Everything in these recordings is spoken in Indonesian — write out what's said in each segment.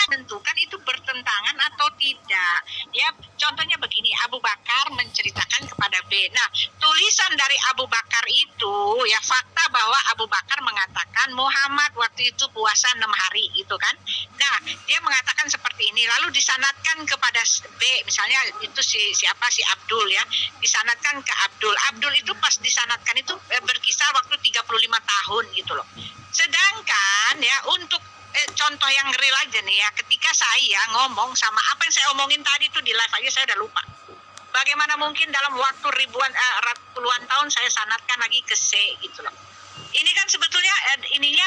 kita tentukan itu bertentangan atau tidak. Ya, contohnya begini, Abu Bakar menceritakan kepada B. Nah, tulisan dari Abu Bakar itu ya fakta bahwa Abu Bakar mengatakan Muhammad waktu itu puasa 6 hari gitu kan. Nah, dia mengatakan seperti ini, lalu disanadkan kepada B, misalnya itu siapa si Abdul ya, disanadkan ke Abdul. Abdul itu pas disanadkan itu berkisar waktu 35 tahun gitu loh. Sedangkan ya untuk contoh yang real aja nih ya, ketika saya ngomong sama apa yang saya omongin tadi tuh di live aja saya udah lupa. Bagaimana mungkin dalam waktu puluhan tahun saya sanadkan lagi ke C gitu loh. Ini kan sebetulnya ininya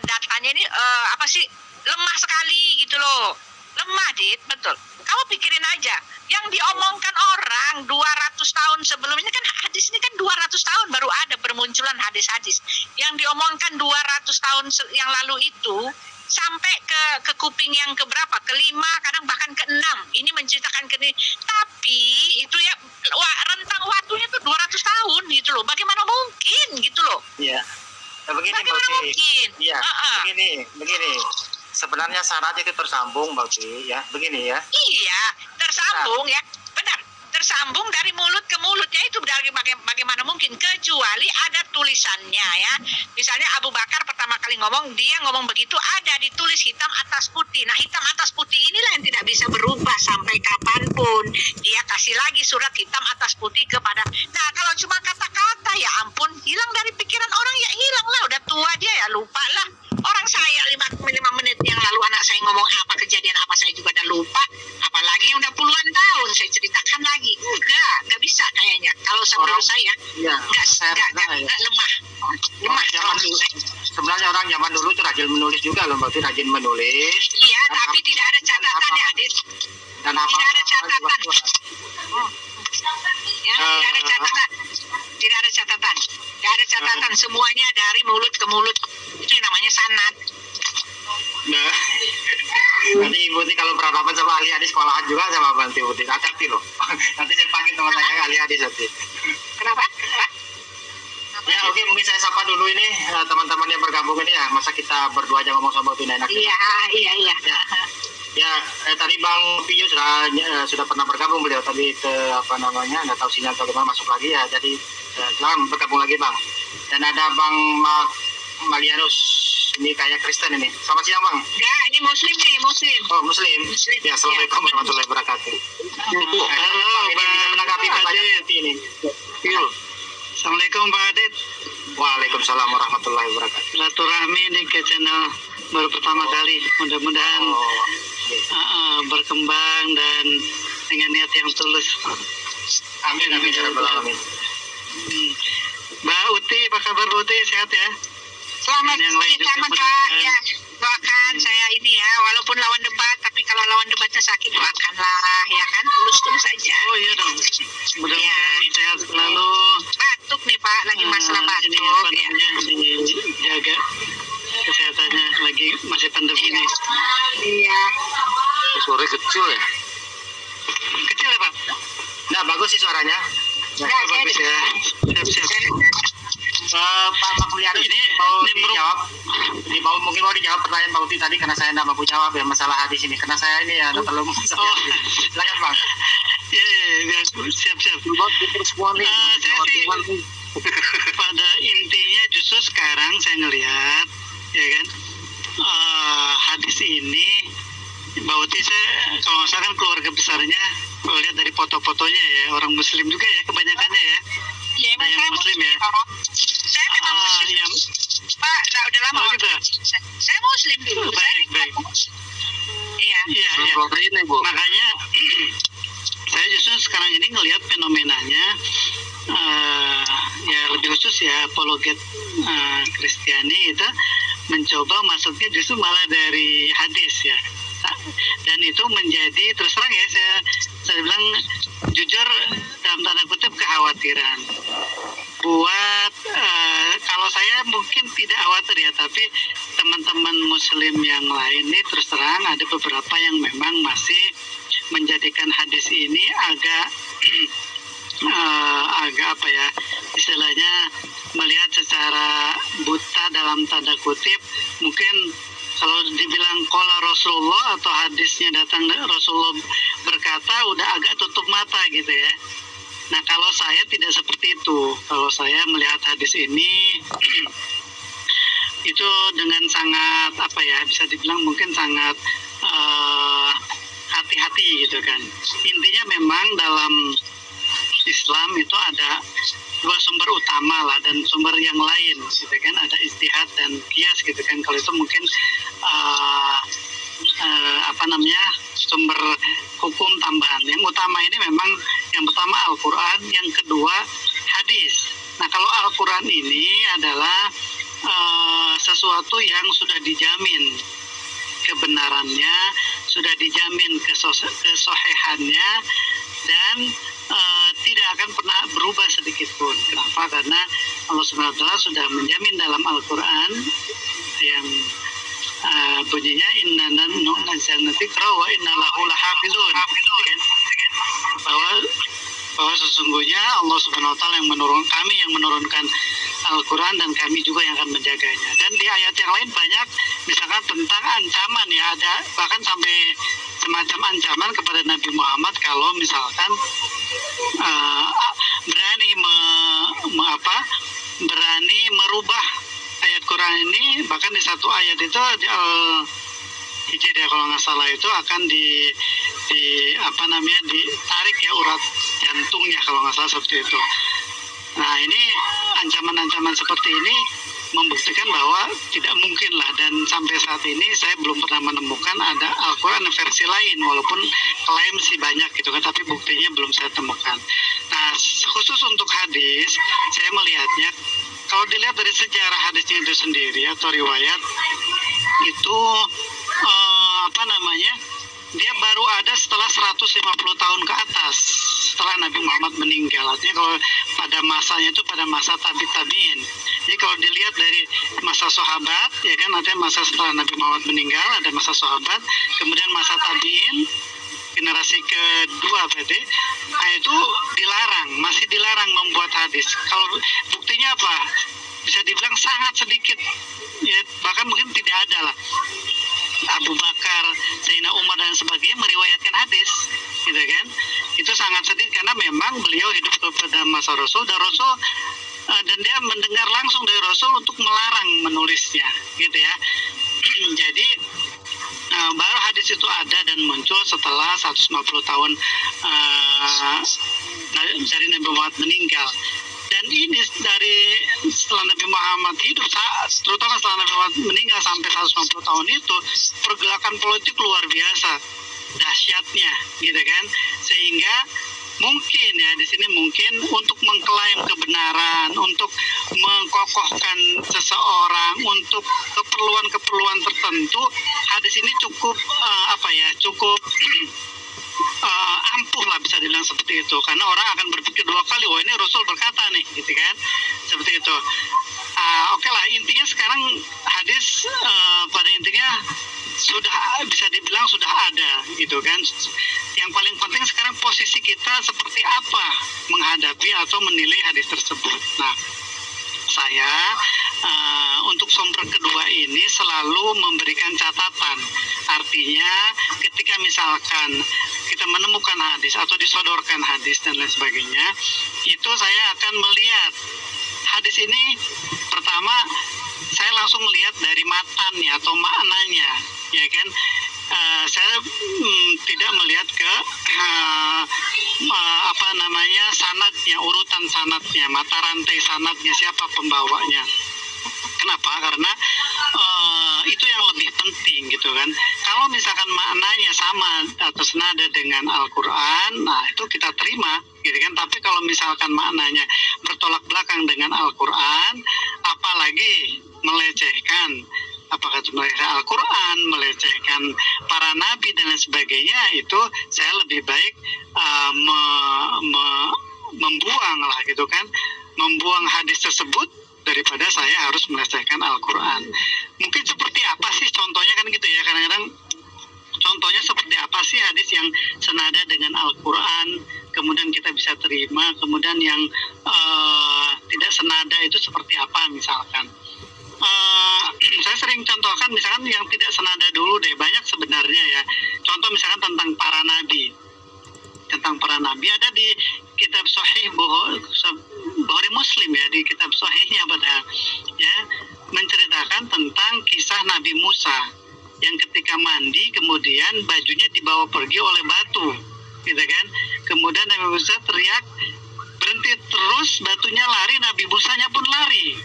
datanya ini apa sih lemah sekali gitu loh. Lemah, Dit, betul. Kamu pikirin aja, yang diomongkan orang 200 tahun sebelum ini kan hadis ini kan 200 tahun baru ada bermunculan hadis-hadis. Yang diomongkan 200 tahun yang lalu itu sampai ke kuping yang keberapa? Kelima, kadang bahkan keenam. Ini menceritakan tapi itu ya rentang waktunya tuh 200 tahun gitu loh. Bagaimana mungkin gitu loh? Iya. Nah, begini, bagaimana mungkin? Iya. Begini. Sebenarnya syarat itu tersambung, Mbak Uti, ya. Begini ya. Iya, tersambung ya. Benar. Tersambung dari mulut ke mulut, ya itu dari bagaimana mungkin, kecuali ada tulisannya ya. Misalnya Abu Bakar pertama kali ngomong, dia ngomong begitu ada ditulis hitam atas putih. Nah, hitam atas putih inilah yang tidak bisa berubah sampai kapanpun. Dia kasih lagi surat hitam atas putih kepada. Nah, kalau cuma kata-kata ya ampun, hilang dari pikiran orang ya hilang lah. Udah tua dia ya lupa lah. Orang saya 5 menit yang lalu anak saya ngomong apa, kejadian apa, saya juga udah lupa. Apalagi yang udah puluhan tahun saya ceritakan lagi. Enggak bisa kayaknya. Kalau menurut saya, enggak lemah. Lemah zaman dulu. Sebenarnya orang zaman dulu itu rajin menulis juga loh, berarti rajin menulis. Iya, tapi tidak ada catatan ya, Adit. Dan tidak ada catatan. Ya, tidak ada catatan. Tidak ada catatan. Tidak ada catatan. Semuanya dari mulut ke mulut. Itu yang namanya sanad. Nah, nanti Ibu Uti kalau berhadapan sama ahli hadis sekolahan juga sama Banti Uti, hati-hati loh. Nanti saya panggil teman saya ahli hadis nanti. Kenapa? Ya oke, mungkin saya sapa dulu ini teman-teman yang bergabung ini ya. Masa kita berdua aja ngomong sama Uti enak. Iya. Ya, tadi Bang Pio sudah pernah bergabung, beliau tadi nggak tahu sinyal atau gimana masuk lagi ya. Jadi silakan bergabung lagi Bang. Dan ada Bang Malianus, ini kayak Kristen ini. Selamat siang Bang. Ya, ini Muslim nih, Muslim. Oh Muslim. Ya, assalamualaikum warahmatullahi wabarakatuh. Halo Bang, bisa menanggapi pertanyaan ini. Assalamualaikum Pak Adit. Waalaikumsalam warahmatullahi wabarakatuh. Silaturahmi di ke channel baru pertama kali. Mudah-mudahan berkembang dan dengan niat yang tulus. Amin ya rabbal alamin. Mbak Uti, apa kabar Mbak Uti? Sehat ya? Selamat yang lain juga Kak. Ya, doakan saya ini ya, walaupun lawan debat, tapi kalau lawan debatnya sakit doakanlah ya kan, tulus aja. Oh iya dong. Mudah-mudahan sehat selalu. Batuk nih Pak, lagi masalah batuk. Dijaga kesehatannya lagi masih pandemi ini. Iya. Suara kecil ya? Kecil ya Pak? Nah, bagus sih suaranya. Bagus ya. Siap. Pak Mulyana ini mau mungkin mau dijawab pertanyaan Bang Uti tadi karena saya tidak mampu jawab ya masalah hadis ini karena saya ini ya terlalu masalah. Silakan Bang. Iya, siap. Saya sih pada intinya justru sekarang saya ngelihat ya kan hadis ini Mbak Uti, saya kalau nggak salah kan keluarga besarnya kalau lihat dari foto-fotonya ya orang Muslim juga ya kebanyakannya ya. Ya, emang yang saya Muslim ya. Saya memang Muslim. Pak, udah lama. Oh, gitu. Saya Muslim dulu. Baik. Iya. Makanya saya justru sekarang ini ngelihat fenomenanya ya lebih khusus ya apologet Kristiani itu mencoba masuknya justru malah dari hadis ya. Dan itu menjadi terus terang ya saya bilang jujur dalam tanda kutip kekhawatiran buat kalau saya mungkin tidak khawatir ya, tapi teman-teman Muslim yang lain ini terus terang ada beberapa yang memang masih menjadikan hadis ini agak apa ya istilahnya melihat secara buta dalam tanda kutip. Mungkin kalau Rasulullah atau hadisnya datang Rasulullah berkata udah agak tutup mata gitu ya. Nah kalau saya tidak seperti itu. Kalau saya melihat hadis ini itu dengan sangat apa ya, bisa dibilang mungkin sangat hati-hati gitu kan. Intinya memang dalam Islam itu ada dua sumber utama lah dan sumber yang lain gitu kan, ada istihad dan kias gitu kan. Kalau itu mungkin sumber hukum tambahan. Yang utama ini memang yang pertama Al-Quran, yang kedua hadis. Nah kalau Al-Quran ini adalah sesuatu yang sudah dijamin kebenarannya, sudah dijamin kesohihannya, dan tidak akan pernah berubah sedikit pun. Kenapa? Karena Allah SWT sudah menjamin dalam Al-Quran yang bunyinya inna nazzalna dzikra wa inna lahu lahafizun, bahwa sesungguhnya Allah Subhanahu wa taala yang menurunkan Al-Quran dan kami juga yang akan menjaganya. Dan di ayat yang lain banyak misalkan tentang ancaman ya, ada bahkan sampai semacam ancaman kepada Nabi Muhammad kalau misalkan berani merubah ayat Quran ini. Bahkan di satu ayat itu di Al-Hijr ya kalau nggak salah, itu akan ditarik ya urat jantungnya kalau nggak salah seperti itu. Nah ini ancaman-ancaman seperti ini membuktikan bahwa tidak mungkin lah, dan sampai saat ini saya belum pernah menemukan ada Al-Quran versi lain, walaupun klaim sih banyak gitu kan, tapi buktinya belum saya temukan. Nah khusus untuk hadis, saya melihatnya kalau dilihat dari sejarah hadisnya itu sendiri atau riwayat itu dia baru ada setelah 150 tahun ke atas setelah Nabi Muhammad meninggal. Artinya kalau pada masanya itu pada masa tabi'in. Jadi kalau dilihat dari masa sahabat ya kan, artinya masa setelah Nabi Muhammad meninggal ada masa sahabat, kemudian masa tabi'in generasi kedua berarti, nah itu masih dilarang membuat hadis. Kalau buktinya apa? Bisa dibilang sangat sedikit ya, bahkan mungkin tidak ada lah Abu Bakar, Sayyidina Umar dan sebagainya meriwayatkan hadis gitu kan. Itu sangat sedikit karena memang beliau hidup pada masa Rasul, dan Rasul dan dia mendengar langsung dari Rasul untuk melarang menulisnya gitu ya. Jadi baru hadis itu ada dan muncul setelah 150 tahun dari Nabi Muhammad meninggal. Dan ini dari setelah Nabi Muhammad hidup, terutama setelah Nabi Muhammad meninggal sampai 150 tahun itu, pergerakan politik luar biasa dahsyatnya gitu kan, sehingga mungkin ya di sini mungkin untuk mengklaim kebenaran, untuk mengkokohkan seseorang untuk keperluan tertentu, hadis ini cukup cukup ampuh lah bisa dibilang seperti itu, karena orang akan berpikir dua kali, wah ini Rasul berkata nih gitu kan, seperti itu. Oke lah, intinya sekarang hadis pada intinya sudah bisa dibilang sudah ada gitu kan. Yang paling penting sekarang posisi kita seperti apa menghadapi atau menilai hadis tersebut. Nah saya untuk sumber kedua ini selalu memberikan catatan. Artinya ketika misalkan kita menemukan hadis atau disodorkan hadis dan lain sebagainya, itu saya akan melihat hadis ini, pertama saya langsung melihat dari matannya atau maknanya ya kan. Saya tidak melihat ke sanadnya, urutan sanadnya, mata rantai sanadnya, siapa pembawanya. Kenapa? Karena itu yang lebih penting gitu kan. Kalau misalkan maknanya sama atau senada dengan Al-Quran, nah itu kita terima gitu kan. Tapi kalau misalkan maknanya bertolak belakang dengan Al-Quran, apalagi melecehkan, apakah itu melecehkan Al-Quran, melecehkan para nabi dan lain sebagainya, itu saya lebih baik membuang lah gitu kan, membuang hadis tersebut daripada saya harus melecehkan Al-Quran. Mungkin seperti apa sih contohnya kan gitu ya, kadang-kadang contohnya seperti apa sih hadis yang senada dengan Al-Quran kemudian kita bisa terima, kemudian yang tidak senada itu seperti apa misalkan. saya sering contohkan misalkan yang tidak senada dulu deh, banyak sebenarnya ya. Contoh misalkan tentang para nabi. Tentang para nabi ada di kitab Sahih Bukhari Muslim ya, di kitab Sahihnya padahal ya, menceritakan tentang kisah Nabi Musa yang ketika mandi kemudian bajunya dibawa pergi oleh batu, gitu kan. Kemudian Nabi Musa teriak, berhenti, terus batunya lari, Nabi Musanya pun lari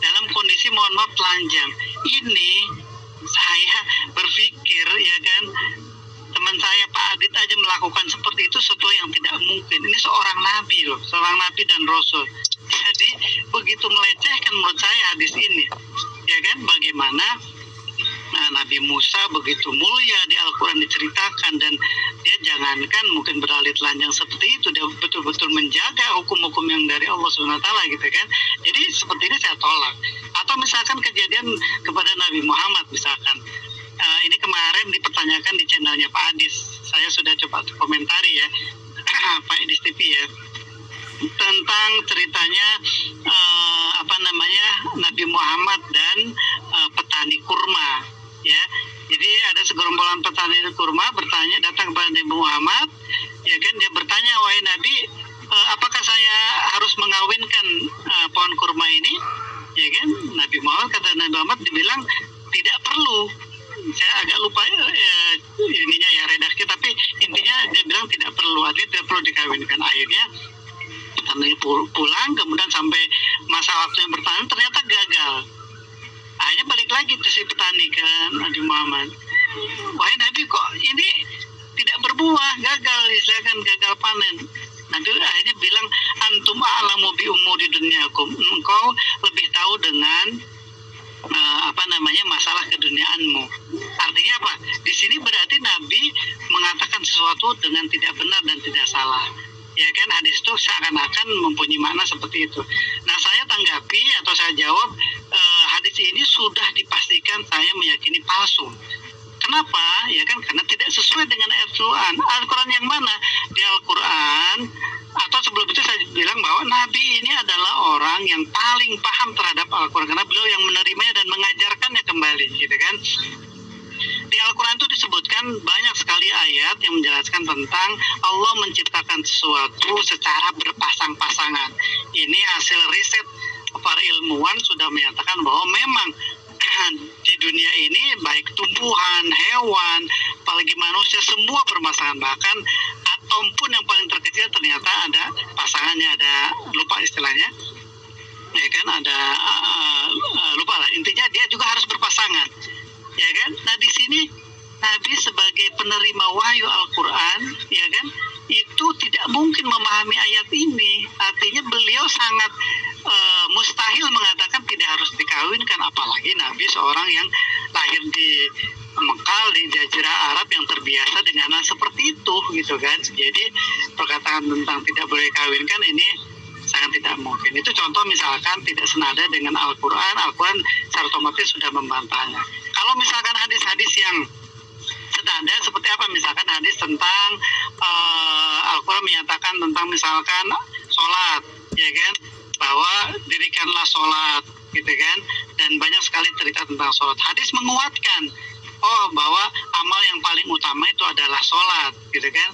dalam kondisi mohon maaf telanjang. Ini saya berpikir ya kan, teman saya Pak Adit aja melakukan seperti itu, sesuatu yang tidak mungkin. Ini seorang nabi loh, seorang nabi dan rasul. Jadi begitu melecehkan menurut saya hadis ini, ya kan, bagaimana Nabi Musa begitu mulia di Al-Quran diceritakan, dan dia jangankan mungkin beralih telanjang seperti itu, dia betul-betul menjaga hukum-hukum yang dari Allah SWT gitu kan. Jadi seperti ini saya tolak. Atau misalkan kejadian kepada Nabi Muhammad misalkan, ini kemarin dipertanyakan di channelnya Pak Adis, saya sudah coba komentari ya Pak Adis TV ya, tentang ceritanya Nabi Muhammad dan petani kurma ya. Jadi ada segerombolan petani kurma datang kepada Nabi Muhammad ya kan, dia bertanya, wahai Nabi, apakah saya harus mengawinkan pohon kurma ini ya kan. Nabi Muhammad, kata Nabi Muhammad, dibilang tidak perlu. Saya agak lupa ininya ya redaksi, tapi intinya dia bilang tidak perlu, artinya tidak perlu dikawinkan. Akhirnya karena pulang, kemudian sampai masa waktu yang bertani ternyata gagal. Akhirnya balik lagi ke si petani ke Nabi Muhammad, wahai Nabi, kok ini tidak berbuah, gagal, istilahkan gagal panen. Nabi akhirnya bilang, antum a'lamu bi umuri dunyakum, engkau lebih tahu dengan masalah keduniaanmu. Artinya apa? Di sini berarti Nabi mengatakan sesuatu dengan tidak benar dan tidak salah. Ya kan, hadis itu seakan-akan mempunyai makna seperti itu. Nah, saya tanggapi atau saya jawab, hadis ini sudah dipastikan saya meyakini palsu. Kenapa? Ya kan, karena tidak sesuai dengan ayat Al-Quran. Al-Quran yang mana? Di Al-Quran, atau sebelum itu saya bilang bahwa Nabi ini adalah orang yang paling paham terhadap Al-Quran, karena beliau yang menerimanya dan mengajarkannya kembali, gitu kan. Di Al-Quran itu disebutkan banyak sekali ayat yang menjelaskan tentang Allah menciptakan sesuatu secara berpasang-pasangan. Ini hasil riset para ilmuwan sudah menyatakan bahwa memang di dunia ini baik tumbuhan, hewan, apalagi manusia, semua berpasangan. Bahkan atom pun yang paling terkecil ternyata ada pasangannya, ada, lupa istilahnya, ya kan, ada lupa lah, intinya dia juga harus berpasangan, ya kan. Nah, di sini Nabi sebagai penerima wahyu Al-Quran, ya kan, itu tidak mungkin memahami ayat ini. Artinya beliau sangat mustahil mengatakan tidak harus dikawinkan, apalagi Nabi seorang yang lahir di Mekah, di Jazirah Arab, yang terbiasa dengan hal seperti itu, gitu kan. Jadi perkataan tentang tidak boleh kawinkan ini sangat tidak mungkin. Itu contoh misalkan tidak senada dengan Al-Quran. Al-Quran secara otomatis sudah membantahnya. Kalau misalkan hadis-hadis yang senada seperti apa, misalkan hadis tentang Al-Quran menyatakan tentang misalkan sholat, ya kan, bahwa dirikanlah sholat, gitu kan, dan banyak sekali cerita tentang sholat. Hadis menguatkan bahwa amal yang paling utama itu adalah sholat, gitu kan.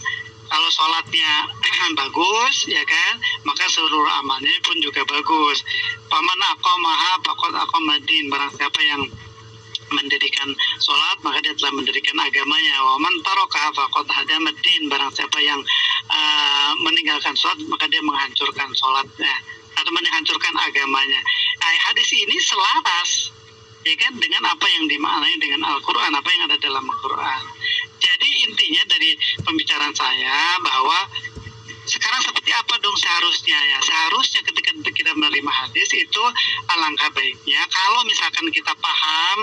Kalau sholatnya bagus, ya kan, maka seluruh amalnya pun juga bagus. Paman aqamaha faqad aqamadin, barang siapa yang mendirikan sholat maka dia telah mendirikan agamanya. Wa man taraka faqad hadamaddin, barang siapa yang meninggalkan sholat maka dia menghancurkan sholatnya atau menghancurkan agamanya. Nah, hadis ini selaras, ya kan, dengan apa yang dimaknai dengan Al-Quran, apa yang ada dalam Al-Quran. Jadi intinya dari pembicaraan saya bahwa sekarang seperti apa dong seharusnya ya? Seharusnya ketika kita menerima hadis itu alangkah baiknya kalau misalkan kita paham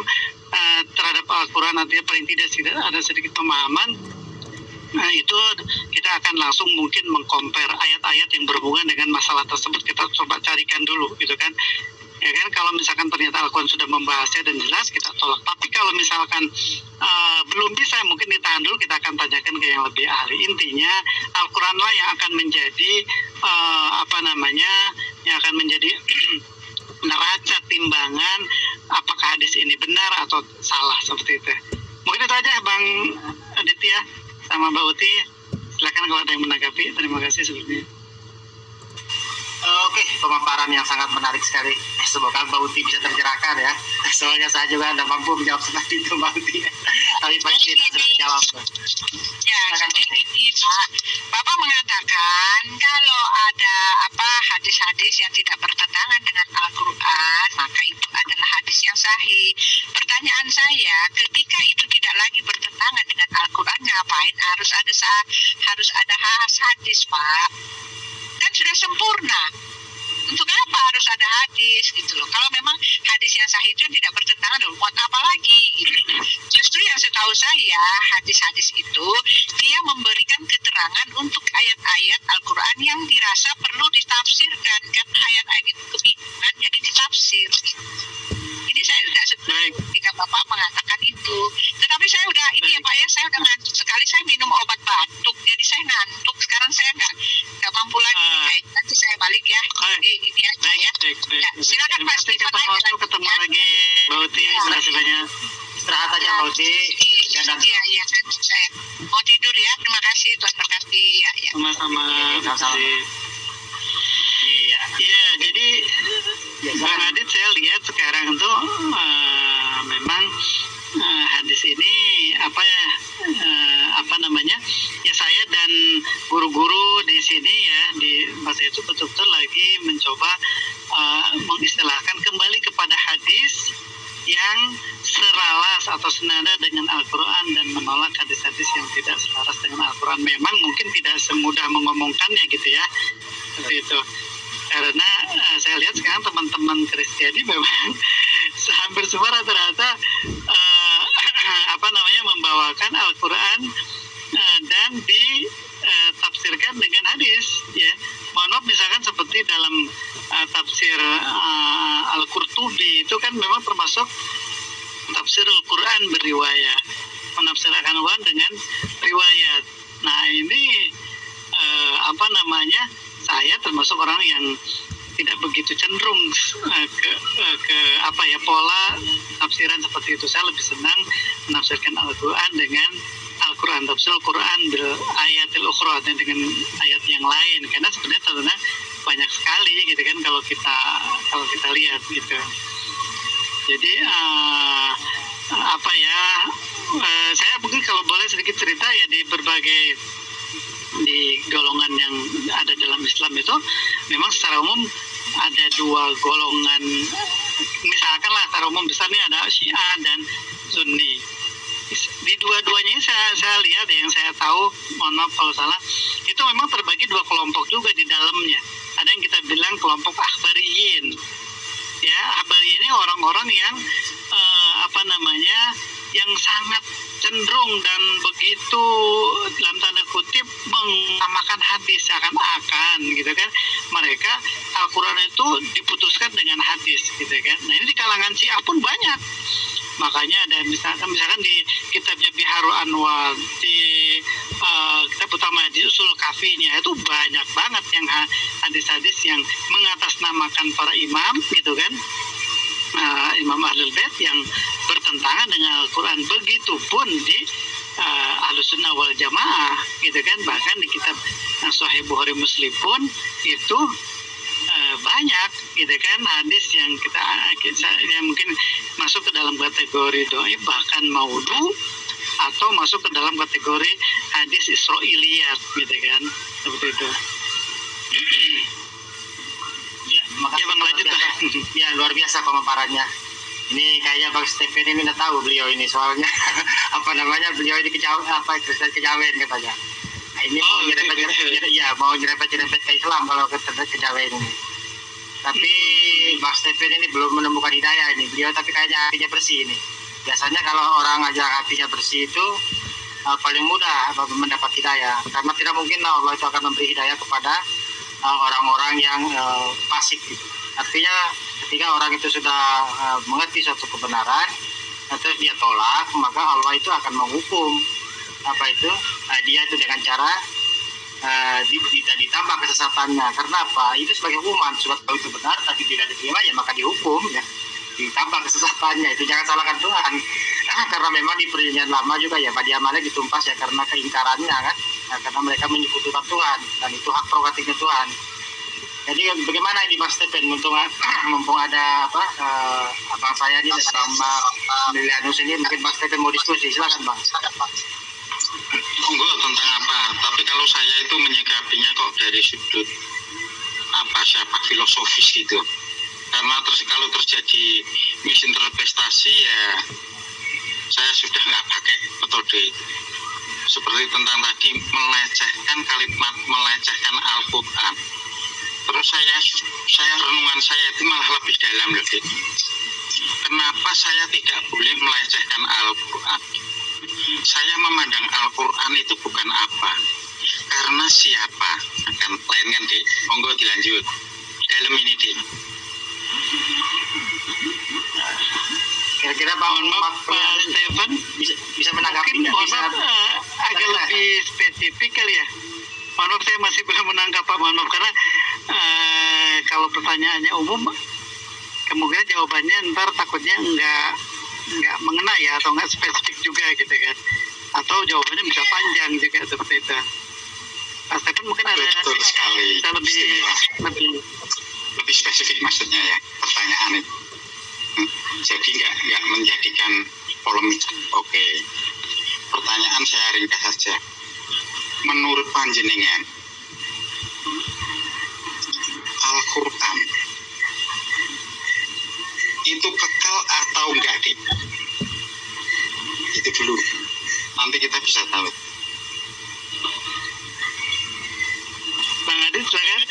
terhadap Al-Quran, artinya paling tidak ada sedikit pemahaman, nah itu kita akan langsung mungkin mengcompare ayat-ayat yang berhubungan dengan masalah tersebut. Kita coba carikan dulu, gitu kan. Ya kan, kalau misalkan ternyata Al-Quran sudah membahasnya dan jelas, kita tolak. Tapi kalau misalkan belum bisa, mungkin ditahan dulu, kita akan tanyakan ke yang lebih ahli. Intinya Al-Quran lah yang akan menjadi yang akan menjadi neraca timbangan apakah hadis ini benar atau salah seperti itu. Mungkin itu aja Bang Aditya sama Mbak Uti. Silakan kalau ada yang menanggapi. Terima kasih sebelumnya. Oke, pemaparan yang sangat menarik sekali. Semoga Mbak Uti bisa tercerahkan ya. Soalnya saya juga tidak mampu menjawab seperti itu Mbak Uti. Tapi paling tidak sudah dijawab. Ya, jadi Pak, Bapak mengatakan kalau ada hadis-hadis yang tidak bertentangan dengan Al-Quran, maka itu adalah hadis yang sahih. Pertanyaan saya, ketika itu tidak lagi bertentangan dengan Al-Quran, ngapain harus ada hadis, Pak? Kan sudah sempurna. Untuk apa harus ada hadis gitu loh? Kalau memang hadis yang sahih itu tidak bertentangan, buat apa lagi? Gitu. Justru yang setahu saya hadis-hadis itu dia memberikan keterangan untuk ayat-ayat Al-Quran yang dirasa perlu ditafsirkan, kan ayat-ayat itu kebingungan jadi ditafsir. Ini saya tidak setuju jika Bapak mengatakan itu. Tetapi saya udah ini ya Pak ya, saya udah ngantuk sekali. Saya minum obat batuk, jadi saya ngantuk. Sekarang saya nggak mampu lagi. Nanti saya balik ya. Ini aja ya. Ya, silakan Pak Stephen aja. Ketemu lagi Mbak Uti. Terima kasih banyak. Istirahat aja Mbak Uti. Iya, kan saya mau tidur ya. Terima kasih Tuhan berkati. Ya. Sama-sama. Iya, jadi Bang Adit saya lihat sekarang tuh memang hadis ini ya saya dan guru-guru di sini ya di masa itu betul-betul lagi mencoba mengistilahkan kembali kepada hadis yang selaras atau senada dengan Al-Quran dan menolak hadis-hadis yang tidak selaras dengan Al-Quran. Memang mungkin tidak semudah mengomongkannya gitu ya, seperti itu. Karena saya lihat sekarang teman-teman Kristiani memang hampir semua rata-rata membawakan Al-Quran dan ditafsirkan dengan hadis ya. Mohon maaf misalkan seperti dalam tafsir Al-Qurtubi itu kan memang termasuk tafsir Al-Quran beriwayat, menafsirkan Al-Quran dengan riwayat. Nah ini saya termasuk orang yang tidak begitu cenderung ke pola tafsiran seperti itu. Saya lebih senang menafsirkan Al-Quran dengan Al-Quran, tafsir Al-Quran bil ayatil ukhra, dengan ayat yang lain, karena sebenarnya banyak sekali gitu kan kalau kita lihat gitu. Jadi saya mungkin kalau boleh sedikit cerita ya, di golongan yang ada dalam Islam itu memang secara umum ada dua golongan, misalkan lah secara umum besarnya ada Syiah dan Sunni. Di dua-duanya saya lihat yang saya tahu, mohon maaf kalau salah, itu memang terbagi dua kelompok juga di dalamnya. Ada yang kita bilang kelompok akhbariyin. Ya, akhbariyin ini orang-orang yang yang sangat cenderung dan begitu dalam tanda kutip mengamalkan hadis seakan-akan gitu kan. Mereka Al-Quran itu diputuskan dengan hadis gitu kan. Nah ini di kalangan Syiah pun banyak. Makanya ada misalkan di kitabnya Biharul Anwar, di kitab utama di Usul Kafinya itu banyak banget yang hadis-hadis yang mengatasnamakan para imam gitu kan. Imam Ahlul Bait yang bertentangan dengan Al-Quran. Begitupun di Ahlussunnah wal Jamaah gitu kan. Bahkan di kitab Sahih Bukhari Muslim pun itu banyak gitu kan hadis yang yang mungkin masuk ke dalam kategori dhaif, bahkan maudhu, atau masuk ke dalam kategori hadis Israiliyat gitu kan, seperti itu. Ya, makasih Bang, lanjut lah. Ya, luar biasa pemaparannya. Ini kayaknya Bang Stephen ini udah tahu beliau ini, soalnya beliau ini Kristen Kejawen katanya. Nah, ini mau nyerempet ke Islam kalau Kejawen ini. Tapi Bang Stephen ini belum menemukan hidayah ini. Beliau tapi kayaknya hatinya bersih ini. Biasanya kalau orang ajak hatinya bersih itu paling mudah mendapat hidayah. Karena tidak mungkin Allah itu akan memberi hidayah kepada orang-orang yang fasik gitu. Artinya ketika orang itu sudah mengerti suatu kebenaran, terus dia tolak, maka Allah itu akan menghukum dia itu dengan cara tidak ditambah kesesatannya. Karena apa? Itu sebagai hukuman. Surat tahu itu benar tapi tidak diterima, ya maka dihukum ya. Ditambah kesesatannya, itu jangan salahkan Tuhan. Karena memang di perjanjian lama juga ya Bani Amalek ditumpas ya karena keingkarannya kan. Karena mereka menyekutukan Tuhan dan itu hak prerogatifnya Tuhan. Jadi bagaimana ini Mas Stephen, mumpung ada abang saya ini sama Lilianus ini, mungkin Mas Stephen mau diskusi, silakan Bang. Monggo, tentang apa? Tapi kalau saya itu menyikapinya kok dari sudut filosofis gitu. Karena kalau terjadi misinterpretasi ya saya sudah nggak pakai metode itu. Seperti tentang tadi melecehkan kalimat, melecehkan Al-Quran. Terus saya renungan saya itu malah lebih dalam lagi. Kenapa saya tidak boleh melecehkan Al-Quran? Saya memandang Al-Quran itu bukan apa, karena siapa akan lain kan Dik. Monggo dilanjut dalam ini Dik. Kira-kira Bang Pak Stephen bisa menanggapi nggak? mohon maaf, agak lebih spesifik kali ya. Mohon maaf, saya masih belum menangkap Pak. Mohon maaf karena kalau pertanyaannya umum kemungkinan jawabannya ntar takutnya nggak mengena ya, atau nggak spesifik juga gitu kan, atau jawabannya bisa panjang juga seperti itu. Pak Stephen mungkin ada Betul sekali. bisa Lebih spesifik maksudnya ya pertanyaan itu. Jadi nggak menjadikan polemik. Oke. Pertanyaan saya ringkas saja. Menurut panjenengan, Al-Quran itu kekal atau enggak Dik? Itu dulu. Nanti kita bisa tahu. Bang Adit, silakan.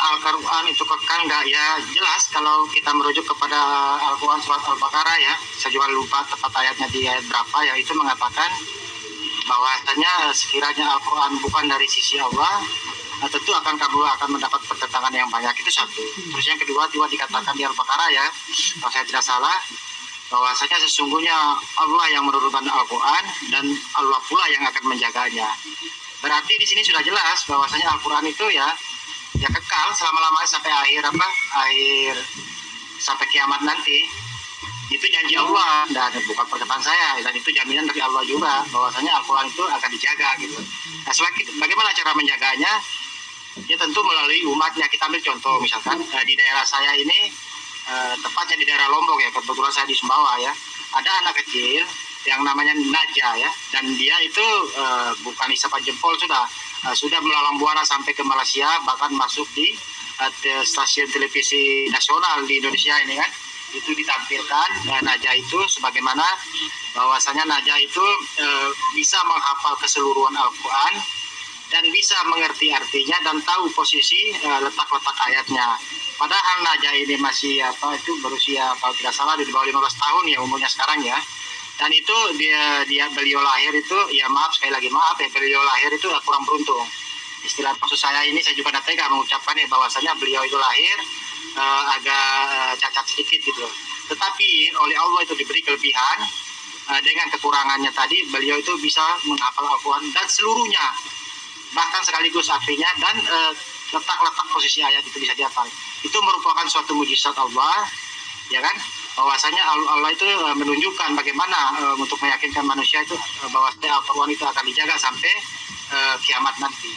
Al-Quran itu kekal nggak ya? Jelas kalau kita merujuk kepada Al-Quran surat Al-Baqarah ya, saya juga lupa tepat ayatnya di ayat berapa ya, itu mengatakan bahwasanya sekiranya Al-Quran bukan dari sisi Allah, tentu kamu akan mendapat pertentangan yang banyak. Itu satu. Terus yang kedua juga dikatakan di Al-Baqarah ya, kalau saya tidak salah, bahwasanya sesungguhnya Allah yang menurunkan Al-Quran dan Allah pula yang akan menjaganya. Berarti di sini sudah jelas bahwasanya Al-Quran itu ya kekal selama-lamanya sampai akhir sampai kiamat nanti. Itu janji Allah dan bukan perkataan saya, dan itu jaminan dari Allah juga bahwasanya Al-Quran itu akan dijaga gitu. Nah, bagaimana cara menjaganya? Ya tentu melalui umatnya. Kita ambil contoh misalkan di daerah saya ini, tepatnya di daerah Lombok ya, kebetulan saya di Sumbawa ya, ada anak kecil yang namanya Naja ya, dan dia itu bukan isapan jempol sudah melalang buana sampai ke Malaysia, bahkan masuk di stasiun televisi nasional di Indonesia ini kan. Itu ditampilkan Naja itu sebagaimana bahwasanya Naja itu bisa menghafal keseluruhan Al-Quran dan bisa mengerti artinya dan tahu posisi letak-letak ayatnya. Padahal Naja ini masih berusia kalau tidak salah di bawah 15 tahun ya umurnya sekarang ya. Dan itu beliau lahir itu ya beliau lahir itu kurang beruntung. Istilah maksud saya ini, saya juga tidak tega mengucapkan ya bahwasanya beliau itu lahir agak cacat sedikit gitu. Tetapi oleh Allah itu diberi kelebihan, dengan kekurangannya tadi beliau itu bisa menghafal Al-Quran dan seluruhnya, bahkan sekaligus artinya dan letak-letak posisi ayat itu bisa dihafal. Itu merupakan suatu mujizat Allah, ya kan? Bahwasanya Allah itu menunjukkan bagaimana untuk meyakinkan manusia itu bahwa Al-Quran itu akan dijaga sampai kiamat nanti.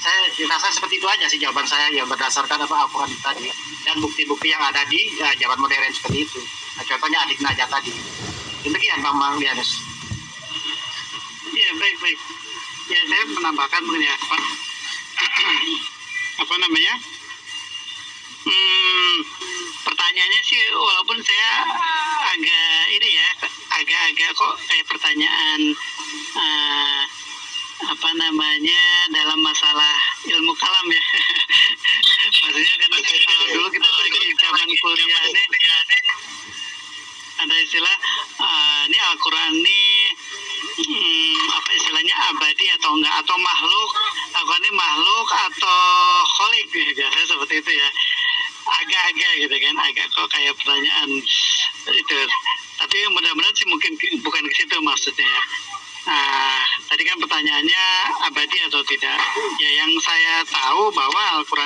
Saya rasa seperti itu aja sih jawaban saya ya, berdasarkan Al-Quran tadi dan bukti-bukti yang ada di zaman modern seperti itu. Nah, contohnya adik Najah tadi. Demikian Bang Lianus. Ya, baik. Ya, saya menambahkan mungkin ya, Pak. Apa namanya? Pertanyaannya sih walaupun saya agak kok kayak pertanyaan dalam masalah ilmu kalam ya. Maksudnya kan kalau dulu kita lagi zaman kuliah nih ada istilah ini Al-Quran ini istilahnya abadi atau enggak, atau makhluk, Al-Quran ini makhluk atau kholik ya, biasanya seperti itu ya. Agak-agak gitu kan, agak kok kayak pertanyaan itu. Tapi mudah-mudahan sih mungkin bukan ke situ maksudnya ya. Tadi kan pertanyaannya abadi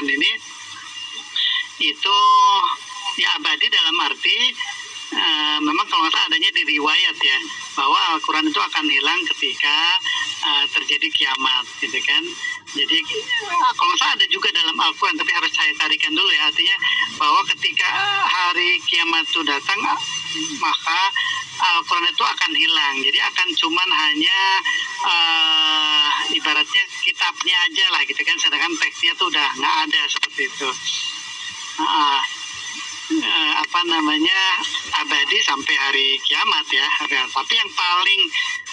Al-Quran ini itu ya abadi dalam arti memang kalau nggak salah adanya di riwayat ya, bahwa Al-Quran itu akan hilang ketika terjadi kiamat gitu kan. Jadi kalau nggak salah ada juga dalam Al-Quran, tapi harus saya tarikan dulu ya, artinya bahwa ketika hari kiamat itu datang maka Al-Quran itu akan hilang. Jadi akan cuman hanya ibaratnya kitabnya aja lah gitu kan, sedangkan teksnya tuh udah nggak ada seperti itu. Abadi sampai hari kiamat ya. Tapi yang paling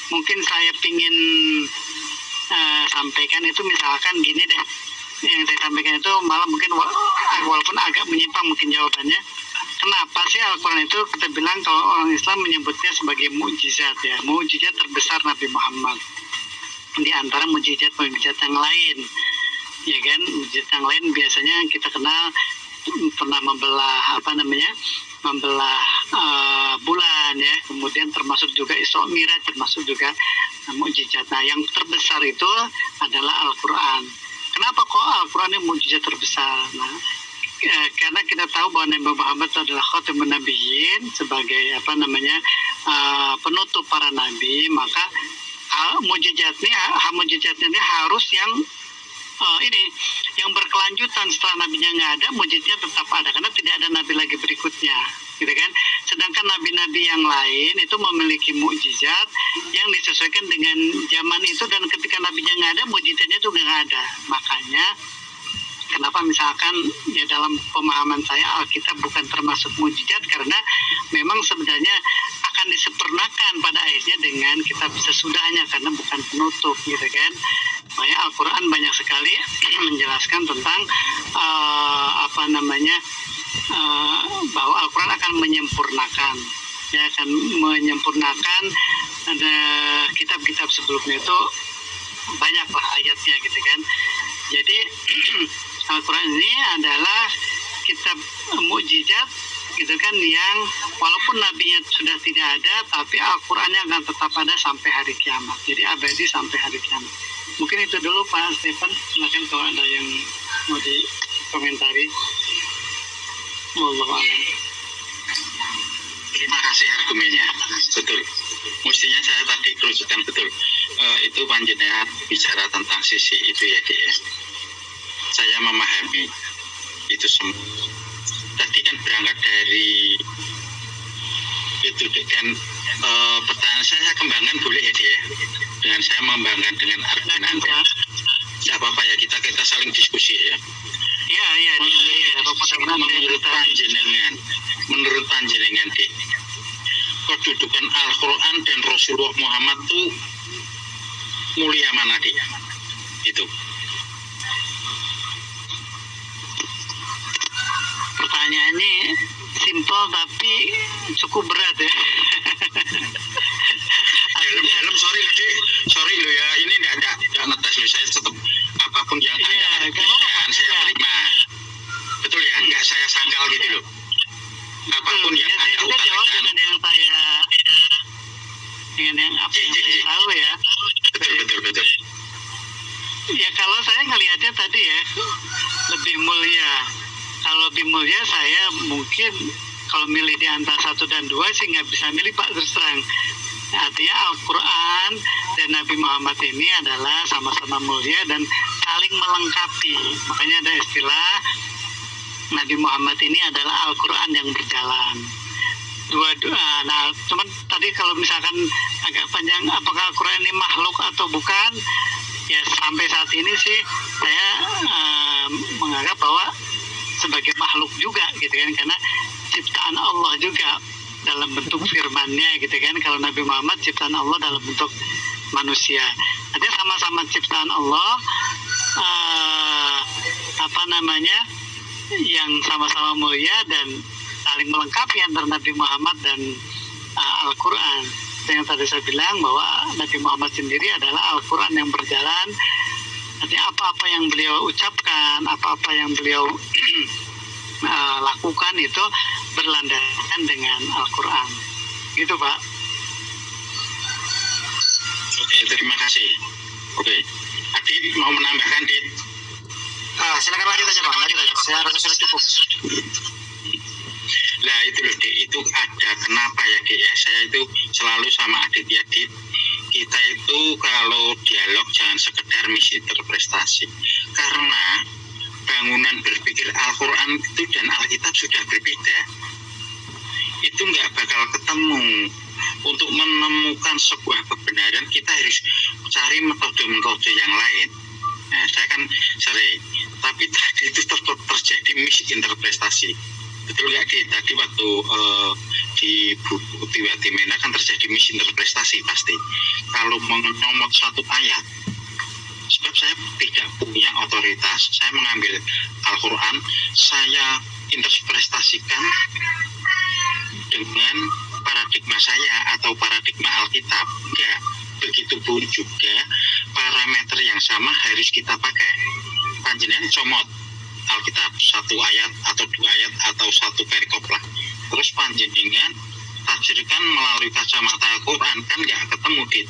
mungkin saya pingin sampaikan itu misalkan gini deh, yang saya sampaikan itu malah mungkin walaupun agak menyimpang mungkin jawabannya, kenapa sih Al-Quran itu kita bilang kalau orang Islam menyebutnya sebagai mukjizat ya, mukjizat terbesar Nabi Muhammad di antara mukjizat yang lain ya kan. Mukjizat yang lain biasanya kita kenal pernah membelah bulan ya, kemudian termasuk juga Isra Mi'raj, termasuk juga mukjizat. Nah, yang terbesar itu adalah Al-Quran. Kenapa kok Al-Quran ini mukjizat terbesar? Nah, karena kita tahu bahwa Nabi Muhammad itu adalah khatamun nabiyyin, sebagai penutup para nabi, maka mukjizatnya ini harus yang yang berkelanjutan. Setelah nabinya nggak ada, mukjizatnya tetap ada karena tidak ada nabi lagi berikutnya gitu kan. Sedangkan nabi-nabi yang lain itu memiliki mukjizat yang disesuaikan dengan zaman itu, dan ketika nabinya nggak ada, mukjizatnya juga nggak ada. Makanya kenapa misalkan ya dalam pemahaman saya Alkitab bukan termasuk mukjizat, karena memang sebenarnya akan disempurnakan pada akhirnya dengan kitab sesudahnya, karena bukan penutup gitu kan. Makanya Al-Quran banyak sekali menjelaskan tentang bahwa Al-Quran akan menyempurnakan ada kitab-kitab sebelumnya itu banyaklah ayatnya gitu kan. Jadi Al-Quran ini adalah kitab mukjizat gitu kan, yang walaupun nabinya sudah tidak ada, tapi Al-Qurannya akan tetap ada sampai hari kiamat. Jadi abadi sampai hari kiamat. Mungkin itu dulu Pak Stefan, silakan kalau ada yang mau dikomentari. Wallahu a'lam. Terima kasih argumennya, betul. Mestinya saya tadi kerucutkan betul. Itu panjenengan bicara tentang sisi itu ya, Dik ya. Saya memahami itu semua. Tadi kan berangkat dari itu dengan pertanyaan saya kembangkan boleh ya, Dik ya. Dengan saya mengembangkan dengan argumen Anda. Tidak apa-apa ya, kita saling diskusi ya. Iya. Menurut panjenengan, Dik, kedudukan Al-Quran dan Rasulullah Muhammad itu mulia mana, Dik? Itu. Pertanyaannya simpel tapi cukup berat ya. Dalam sorry loh ya, ini enggak ngetes loh, saya tetap apapun yang Anda berikan saya terima. Betul ya, enggak saya sangkal gitu loh. Apapun yang Anda utarakan. Dengan yang apa yang saya tahu ya. Betul. Ya kalau saya ngelihatnya tadi ya, lebih mulia. Kalau lebih mulia saya mungkin kalau milih di antara 1 dan 2 sih nggak bisa milih Pak, terus terang. Artinya Al-Quran dan Nabi Muhammad ini adalah sama-sama mulia dan saling melengkapi. Makanya ada istilah Nabi Muhammad ini adalah Al-Quran yang berjalan. Nah, cuman tadi kalau misalkan agak panjang, apakah Al-Quran ini makhluk atau bukan? Ya sampai saat ini sih saya menganggap bahwa sebagai makhluk juga gitu kan, karena ciptaan Allah juga dalam bentuk firman-Nya gitu kan. Kalau Nabi Muhammad ciptaan Allah dalam bentuk manusia. Ada sama-sama ciptaan Allah, yang sama-sama mulia dan saling melengkapi antara Nabi Muhammad dan Al-Quran. Yang tadi saya bilang bahwa Nabi Muhammad sendiri adalah Al-Quran yang berjalan. Artinya apa-apa yang beliau ucapkan, apa-apa yang beliau lakukan itu berlandaskan dengan Al-Quran. Gitu Pak. Oke, terima kasih. Oke, Adit mau menambahkan, Dit? silakan lanjut aja Bang, lanjut aja. Saya rasa sudah cukup. Nah itu loh Dik, itu ada kenapa ya Dik ya, saya itu selalu sama Aditya Dik, kita itu kalau dialog jangan sekedar misinterpretasi, karena bangunan berpikir Al-Quran itu dan Alkitab sudah berbeda, itu nggak bakal ketemu. Untuk menemukan sebuah kebenaran kita harus cari metode-metode yang lain. Nah saya kan sering, tapi tadi itu terjadi misinterpretasi. Betul nggak Dik? Tadi waktu di buku Tiwatimena kan terjadi misinterpretasi pasti. Kalau menyomot satu ayat, sebab saya tidak punya otoritas, saya mengambil Al-Quran, saya interpretasikan dengan paradigma saya atau paradigma Alkitab. Enggak, begitu pun juga parameter yang sama harus kita pakai. Panjenengan comot Alkitab satu ayat atau dua ayat atau satu perikop lah, terus panjenengan tafsirkan melalui kacamata Al-Quran, kan nggak ketemu Dit.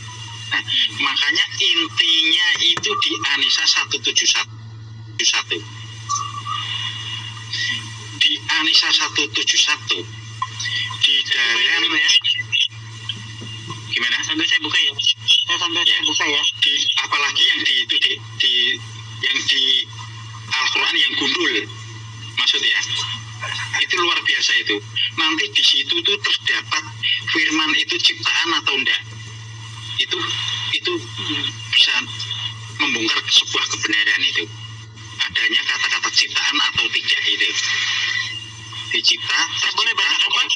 Nah, makanya intinya itu di An-Nisa 171. Di An-Nisa 171 di dalam ya. Gimana? Sambil saya buka ya. Saya buka ya. Apalagi yang yang di Al-Quran yang gundul, maksudnya itu luar biasa itu. Nanti di situ tuh terdapat firman itu ciptaan atau enggak. Itu bisa membongkar sebuah kebenaran itu. Adanya kata-kata ciptaan atau tidak itu. Dicipta, Boleh bacakan Pak?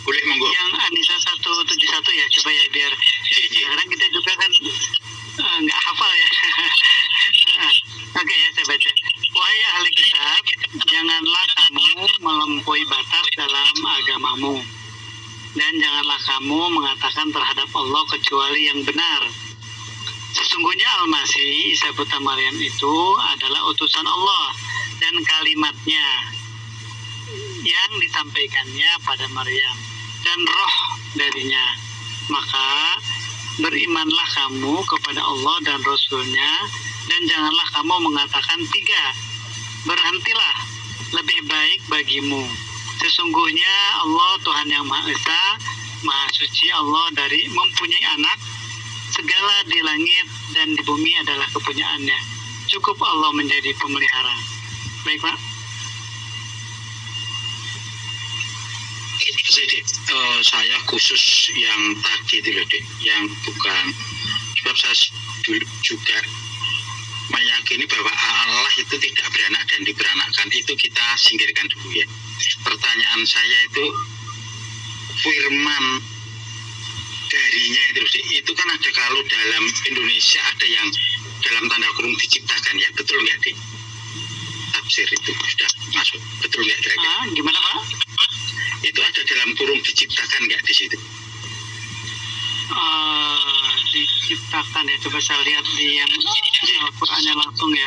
Boleh, monggo. Yang An-Nisa 171 ya, coba ya, biar sekarang kita juga kan nggak hafal ya. Oke ya, saya baca. Wahai ahli kitab, janganlah kamu melampaui batas dalam agamamu, dan janganlah kamu mengatakan terhadap Allah kecuali yang benar. Sesungguhnya Al-Masih, Isa putra Maryam itu adalah utusan Allah dan kalimatnya yang disampaikannya pada Maryam dan roh darinya. Maka berimanlah kamu kepada Allah dan Rasul-Nya, dan janganlah kamu mengatakan tiga. Berhentilah, lebih baik bagimu. Sesungguhnya Allah Tuhan yang Maha Esa, Maha Suci Allah dari mempunyai anak. Segala di langit dan di bumi adalah kepunyaannya. Cukup Allah menjadi pemelihara. Baik Pak. Saya khusus yang tadi itu loh Dik, yang bukan, sebab saya dulu juga meyakini bahwa Allah itu tidak beranak dan diberanakkan, itu kita singkirkan dulu ya. Pertanyaan saya itu firman darinya itu Dik, itu kan ada, kalau dalam Indonesia ada yang dalam tanda kurung diciptakan ya, betul nggak Dik? Tafsir itu sudah masuk, betul nggak kira-kira? Gimana Pak? Itu ada dalam kurung diciptakan nggak di situ? Diciptakan ya, coba saya lihat di yang Al-Qur'annya langsung ya.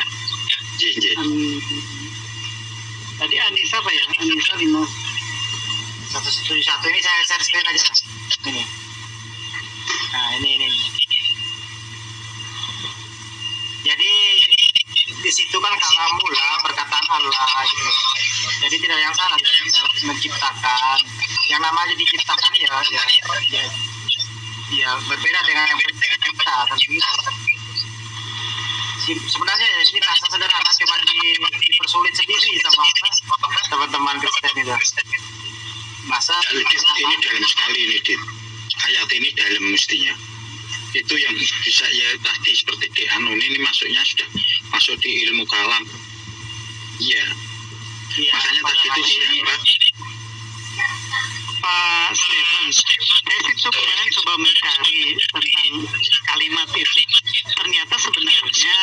Tadi An-Nisa apa ya? An-Nisa 171 ini saya share screen aja Mas. Ini. Nah ini. Jadi di situ kan kalamullah, perkataan Allah gitu. Jadi tidak yang salah menciptakan. Yang namanya diciptakan ya berbeda dengan yang pencipta kan gitu. Sebenarnya ya ini bahasa sederhana, cuma dipersulit sendiri sama teman-teman Kristen itu. Masa ini dalam sekali ini Dit. Ayat ini dalam mestinya. Itu yang bisa ya tadi seperti di ini masuknya sudah masuk di ilmu kalam. Iya. Makanya tadi itu siapa? Pak Stephen, saya sih kemarin coba mencari tentang kalimat itu. Ternyata sebenarnya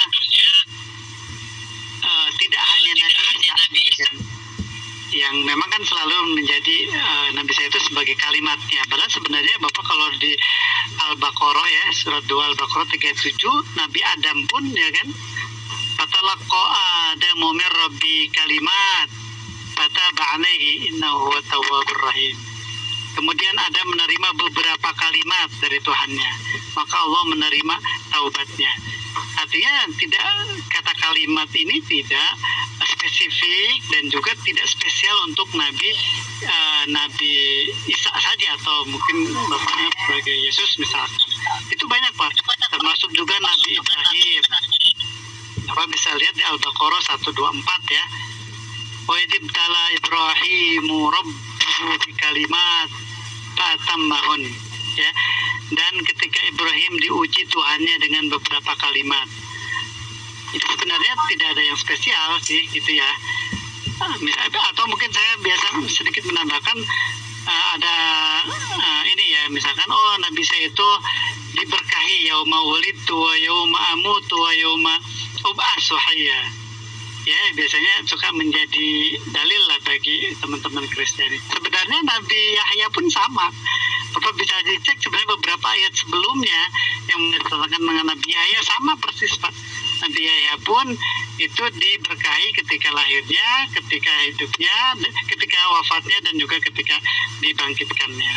tidak hanya Nabi Isa yang memang kan selalu menjadi Nabi Isa itu sebagai kalimatnya. Padahal sebenarnya Bapak kalau di Al-Baqarah ya, surat 2 Al-Baqarah 37, Nabi Adam pun ya kan, fatalaqa Adamu min Rabbi kalimat fataba alaihi innahu huwa tawwabur rahim. Kemudian Adam menerima beberapa kalimat dari Tuhannya, maka Allah menerima taubatnya. Artinya tidak, kata kalimat ini tidak spesifik dan juga tidak spesial untuk Nabi Isa saja atau mungkin bapaknya sebagai Yesus misalkan. Itu banyak Pak, termasuk juga Nabi Ibrahim. Bapak bisa lihat di Al-Baqarah 124 ya. Wa idibtala Ibrahimu rabbuhu bi kalimat fatammahun ya. Dan ketika Ibrahim diuji Tuhannya dengan beberapa kalimat. Itu sebenarnya tidak ada yang spesial sih gitu ya. Atau mungkin saya biasa sedikit menambahkan ada ini ya, misalkan Nabi saya itu diberkahi yauma wulidtu wa yauma amutu wa yauma ub'atsu hayya. Ya, biasanya suka menjadi dalil lah bagi teman-teman Kristiani. Sebenarnya Nabi Yahya pun sama. Bapak bisa dicek sebenarnya beberapa ayat sebelumnya yang menceritakan dengan Nabi Yahya sama persis Pak. Nabi Yahya pun itu diberkahi ketika lahirnya, ketika hidupnya, ketika wafatnya, dan juga ketika dibangkitkannya.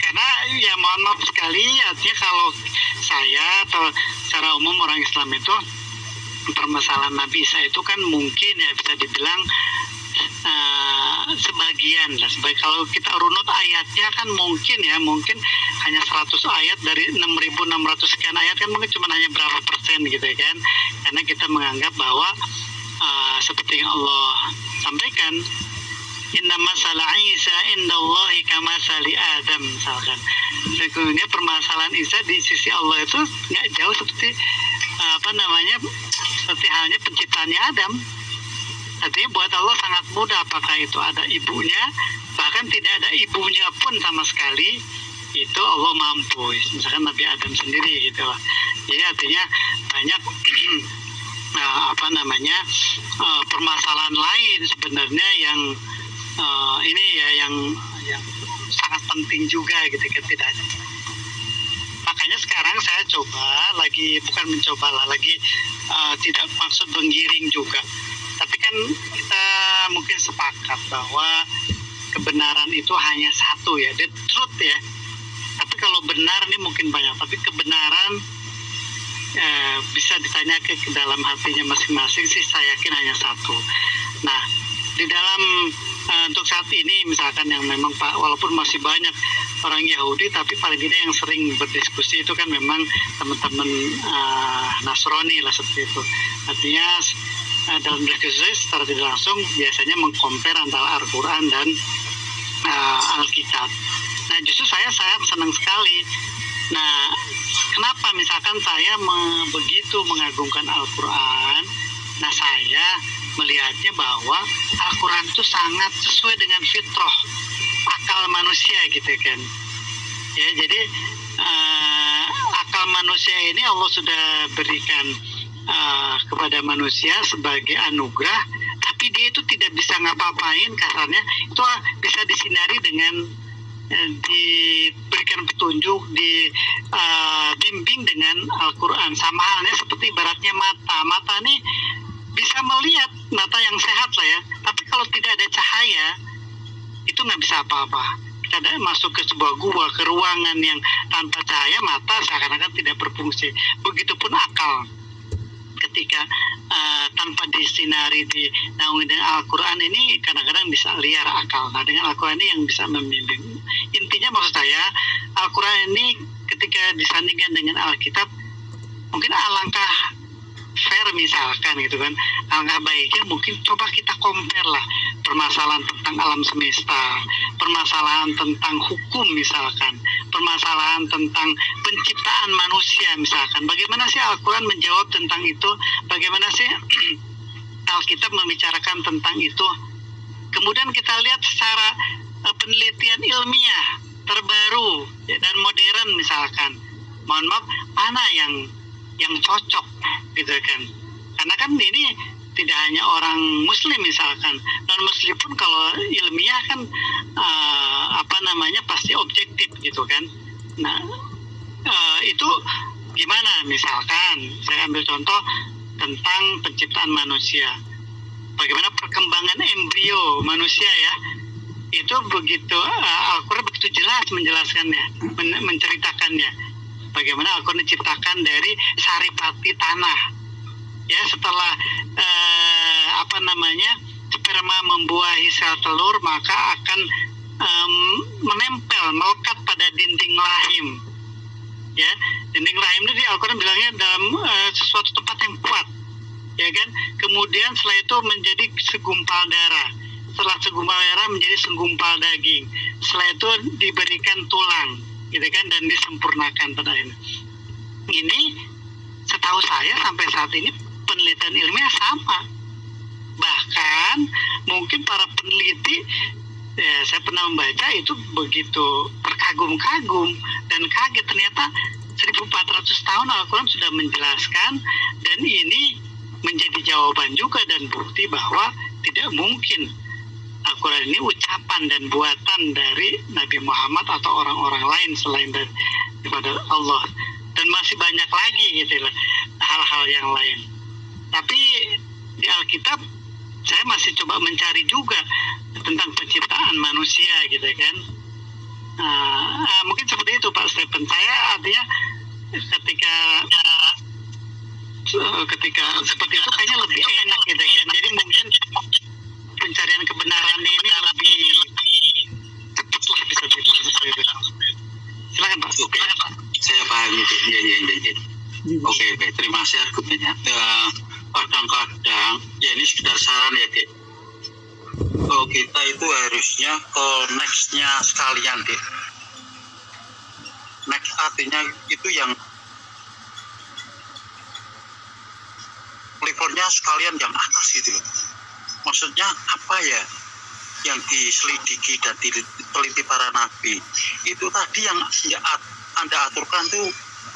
Karena ya mohon maaf sekali, artinya kalau saya atau secara umum orang Islam itu permasalahan Nabi Isa itu kan mungkin ya bisa dibilang sebagian lah. Kalau kita runut ayatnya kan mungkin hanya 100 ayat dari 6.600 sekian ayat kan mungkin cuma hanya berapa persen gitu ya kan. Karena kita menganggap bahwa seperti yang Allah sampaikan, inna masalah Isa indallahi kamasali Adam misalkan. Sesungguhnya permasalahan Isa di sisi Allah itu nggak jauh seperti seperti halnya penciptaannya Adam. Artinya buat Allah sangat mudah, apakah itu ada ibunya, bahkan tidak ada ibunya pun sama sekali, itu Allah mampu. Misalkan Nabi Adam sendiri gitu lah. Jadi artinya banyak permasalahan lain sebenarnya yang yang sangat penting juga gitu kan, tidak hanya. Makanya sekarang saya coba lagi, bukan mencoba lah lagi, tidak maksud menggiring juga. Tapi kan kita mungkin sepakat bahwa kebenaran itu hanya satu ya, the truth ya. Tapi kalau benar ini mungkin banyak, tapi kebenaran bisa ditanya ke dalam hatinya masing-masing sih, saya yakin hanya satu. Nah, di dalam untuk saat ini misalkan yang memang Pak, walaupun masih banyak orang Yahudi, tapi paling tidak yang sering berdiskusi itu kan memang teman-teman Nasrani lah seperti itu. Artinya dalam diskusi secara tidak langsung biasanya mengcompare antara Al-Quran dan Alkitab. Nah, justru saya senang sekali. Nah, kenapa misalkan saya begitu mengagungkan Al-Quran? Nah, saya melihatnya bahwa Al-Quran itu sangat sesuai dengan fitrah akal manusia gitu kan. Ya, jadi akal manusia ini Allah sudah berikan kepada manusia sebagai anugerah, tapi dia itu tidak bisa ngapa-ngapain, kasarnya itu bisa disinari dengan diberikan petunjuk, dibimbing dengan Al-Quran. Sama halnya seperti ibaratnya mata nih bisa melihat, mata yang sehat lah ya, tapi kalau tidak ada cahaya itu nggak bisa apa-apa. Kita masuk ke sebuah gua, ke ruangan yang tanpa cahaya, mata seakan-akan tidak berfungsi. Begitupun akal, ketika tanpa disinari, dinaungi dengan Al-Quran ini kadang-kadang bisa liar akal. Nah, dengan Al-Quran ini yang bisa membimbing. Intinya maksud saya, Al-Quran ini ketika disandingkan dengan Alkitab, mungkin alangkah fair misalkan gitu kan, alangkah baiknya mungkin coba kita compare lah permasalahan tentang alam semesta, permasalahan tentang hukum misalkan, permasalahan tentang penciptaan manusia misalkan. Bagaimana sih Al-Quran menjawab tentang itu? Bagaimana sih Alkitab membicarakan tentang itu? Kemudian kita lihat secara penelitian ilmiah terbaru dan modern misalkan. Mohon maaf, mana yang cocok gitu kan? Karena kan ini tidak hanya orang Muslim misalkan, non Muslim pun kalau ilmiah kan pasti objektif gitu kan. Nah, itu gimana? Misalkan saya ambil contoh tentang penciptaan manusia, bagaimana perkembangan embrio manusia ya, itu begitu Al-Quran begitu jelas menjelaskannya, menceritakannya. Bagaimana Al-Quran diciptakan dari saripati tanah. ya setelah sperma membuahi sel telur, maka akan menempel, melekat pada dinding rahim. Ya, dinding rahim itu di Al-Quran bilangnya dalam sesuatu tempat yang kuat, ya kan. Kemudian setelah itu menjadi segumpal darah, setelah segumpal darah menjadi segumpal daging, setelah itu diberikan tulang, gitu kan, dan disempurnakan pada akhirnya. Ini setahu saya sampai saat ini penelitian ilmiah sama. Bahkan mungkin para peneliti, ya saya pernah membaca itu begitu terkagum-kagum dan kaget, ternyata 1400 tahun Al-Quran sudah menjelaskan, dan ini menjadi jawaban juga dan bukti bahwa tidak mungkin Al-Quran ini ucapan dan buatan dari Nabi Muhammad atau orang-orang lain selain daripada Allah. Dan masih banyak lagi gitu loh, hal-hal yang lain. Tapi di Alkitab saya masih coba mencari juga tentang penciptaan manusia gitu kan. Mungkin seperti itu Pak Stephen. Saya artinya ketika seperti itu kayaknya lebih enak gitu kan. Jadi mungkin pencarian kebenarannya ini lebih cepat lah, bisa dibilang seperti itu. Silakan Pak. Oke, saya paham itu. Iya. Oke, terima kasih argumennya. Kadang-kadang, ya ini sekedar saran ya, Dek. Kita itu harusnya ke next-nya sekalian, Dek. Next artinya itu yang levelnya sekalian yang atas gitu loh. Maksudnya apa ya yang diselidiki dan diteliti para nabi itu tadi yang Anda aturkan tuh